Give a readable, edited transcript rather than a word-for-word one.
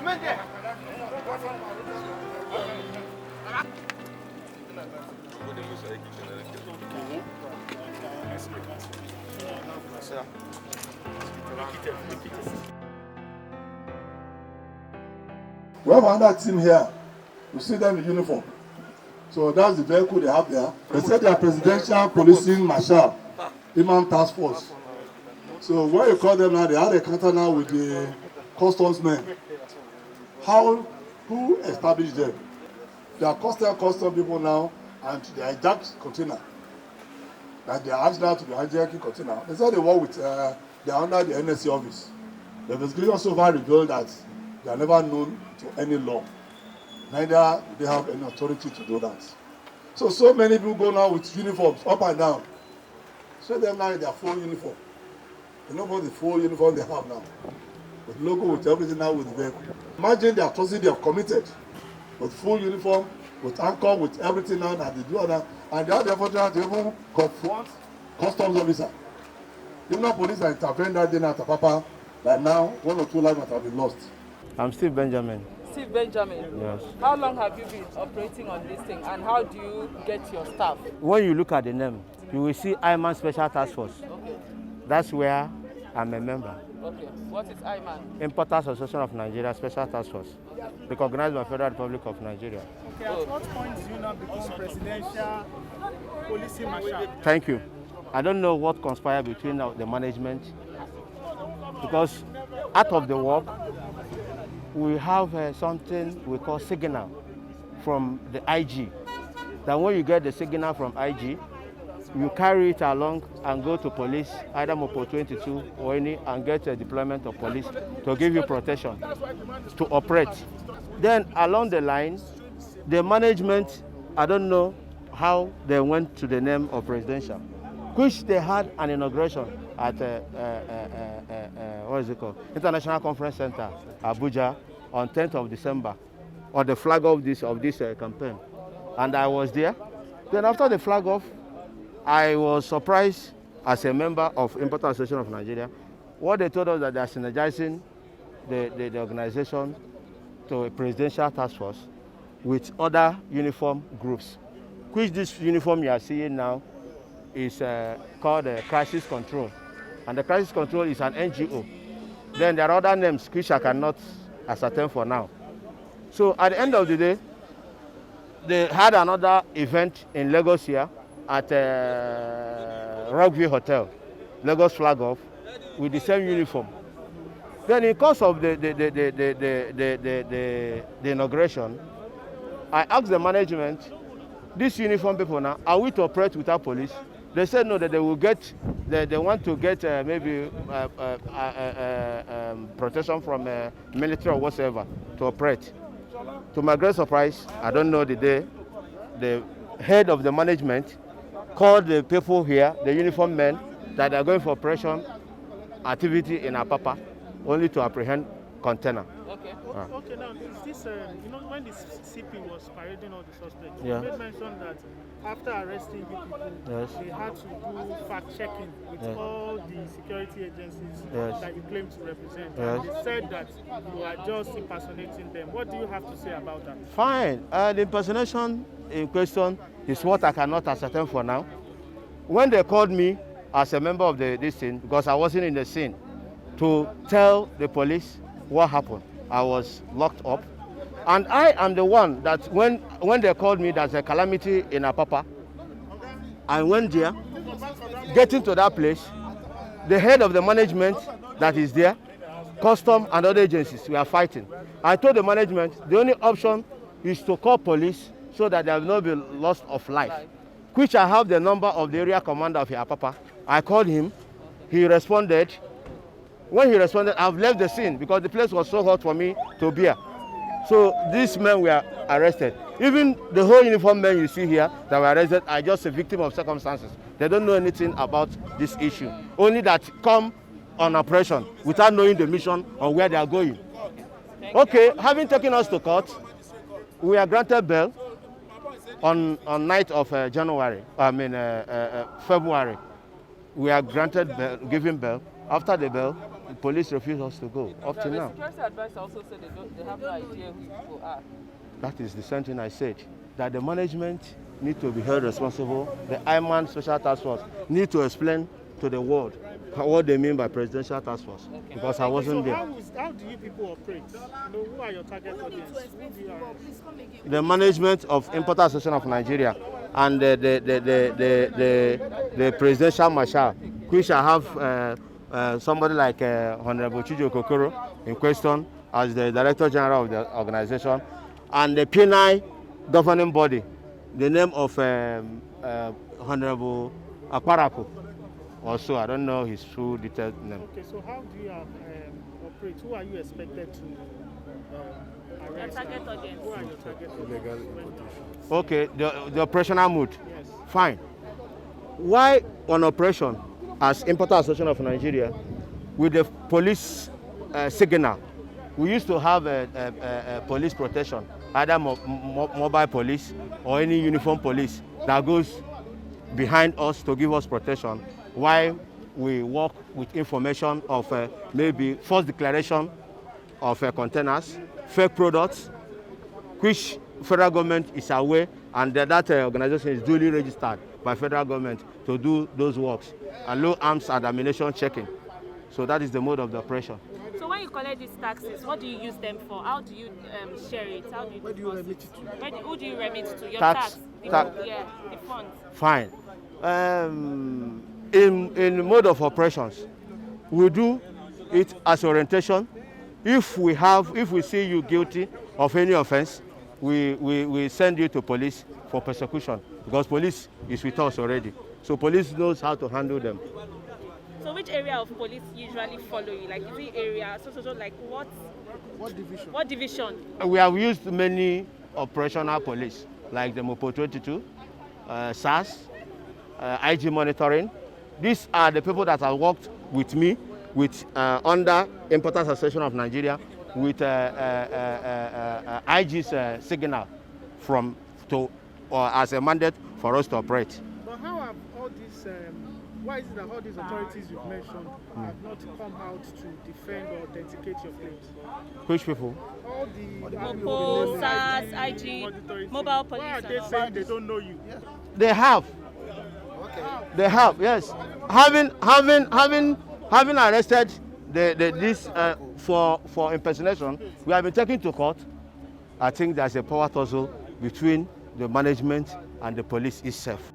We have another team here. You see them in uniform. So that's the vehicle they have there. They said they are presidential policing marshal, Imam Task Force. So when you call them now, they have a counter now with the customs men. Who established them? They are custom people now, and they are hijacked container. That they are asked now to be hijacking container. They said they work with, they are under the NSC office. The investigation so far revealed that they are never known to any law. Neither do they have any authority to do that. So many people go now with uniforms up and down. So them now in their full uniform. You know what the full uniform they have now? With logo, with everything now with the vehicle. Imagine the atrocity they have committed. With full uniform, with anchor, with everything now that they do that. And they have the opportunity to even confront customs officer. Even though police are intervened that day at Apapa, that now 1 or 2 lives might have been lost. I'm Steve Benjamin. Steve Benjamin? Yes. How long have you been operating on this thing, and how do you get your staff? When you look at the name, you will see IMAN Special Task Force. Okay. That's where I'm a member. Okay. What is IMAN? Importers Association of Nigeria Special Task Force, recognized by Federal Republic of Nigeria. Okay, at what point do you now become presidential policing marshal? Thank you. I don't know what conspired between the management, because out of the work, we have something we call signal from the IG. That when you get the signal from IG, you carry it along and go to police, either Mopo 22 or any, and get a deployment of police to give you protection, to operate. Then along the line, the management, I don't know how they went to the name of presidential, which they had an inauguration at what is it called? International Conference Center, Abuja, on 10th of December, on the flag off this campaign. And I was there. Then after the flag off, I was surprised as a member of Importers Association of Nigeria. What they told us that they are synergizing the organization to a presidential task force with other uniform groups, which this uniform you are seeing now is called Crisis Control. And the Crisis Control is an NGO. Then there are other names which I cannot ascertain for now. So at the end of the day, they had another event in Lagos here at Rockview Hotel, Lagos flag off, with the same uniform. Then in course of the inauguration, I asked the management, these uniform people now, are we to operate without police? They said no, that they will get, they want to get maybe protection from military or whatsoever to operate. To my great surprise, I don't know the day, the head of the management called the people here, the uniform men, that are going for operation activity in Apapa, only to apprehend container. Okay. Okay, now this, you know, when the CP was parading all the suspects, Yeah. you made mention that after arresting you people, Yes. they had to do fact-checking with Yes. all the security agencies Yes. that you claim to represent. Yes. And they said that you are just impersonating them. What do you have to say about that? Fine. The impersonation in question is what I cannot ascertain for now. When they called me as a member of this scene, because I wasn't in the scene, to tell the police what happened, I was locked up. And I am the one that when they called me there's a calamity in Apapa, I went there, getting to that place, the head of the management that is there, custom and other agencies, we are fighting. I told the management the only option is to call police so that there will not be loss of life, which I have the number of the area commander of Apapa. I called him, he responded. When he responded, I've left the scene because the place was so hot for me to bear. So these men were arrested. Even the whole uniform men you see here that were arrested are just a victim of circumstances. They don't know anything about this issue. Only that come on operation without knowing the mission or where they are going. Okay, having taken us to court, we are granted bail on 9th of February. We are granted bail, given bail. After the bail, the police refuse us to go up to The now. security advisor also said they have no idea who people are. That is the same thing I said, that the management need to be held responsible. The IMAN Social Task Force need to explain to the world what they mean by presidential task force, because I wasn't there. How do you people operate? Who are your target audience? The management of Importer Association of Nigeria and the presidential marshal, which I have somebody like Honorable Chijo Kokoro in question as the Director General of the organization, and the P9 governing body, the name of Honorable Aparaku. Also, I don't know his true detailed name. Okay, so how do you operate? Who are you expected to arrest? Target audience. Who are your target audience? Okay, the operational mood. Yes. Fine. Why on operation as Importer Association of Nigeria with the police signal? We used to have a police protection, either mobile police or any uniform police that goes behind us to give us protection, while we work with information of maybe false declaration of containers, fake products, which federal government is aware, and that organization is duly registered by federal government to do those works, and low arms and ammunition checking. So that is the mode of the operation. So when you collect these taxes, what do you use them for? How do you share it? How do you Where do you remit it to? Who do you remit to? Your Tax. The funds. Fine. In the mode of operations, we do it as orientation. If we see you guilty of any offense, we send you to police for persecution, because police is with us already. So police knows how to handle them. So which area of police usually follow you? Like, is it area, so like what division? What division? We have used many operational police, like the Mopo 22, SARS, IG monitoring. These are the people that have worked with me, with under Importers Association of Nigeria, with IG's signal as a mandate for us to operate. But how have all these? Why is it that all these authorities you've mentioned have not come out to defend or authenticate your claims? Which people? All the Mopo, SARS, IG, mobile police. Why are they saying they don't know you? They have. They have, yes. Having arrested this for impersonation, we have been taken to court. I think there's a power tussle between the management and the police itself.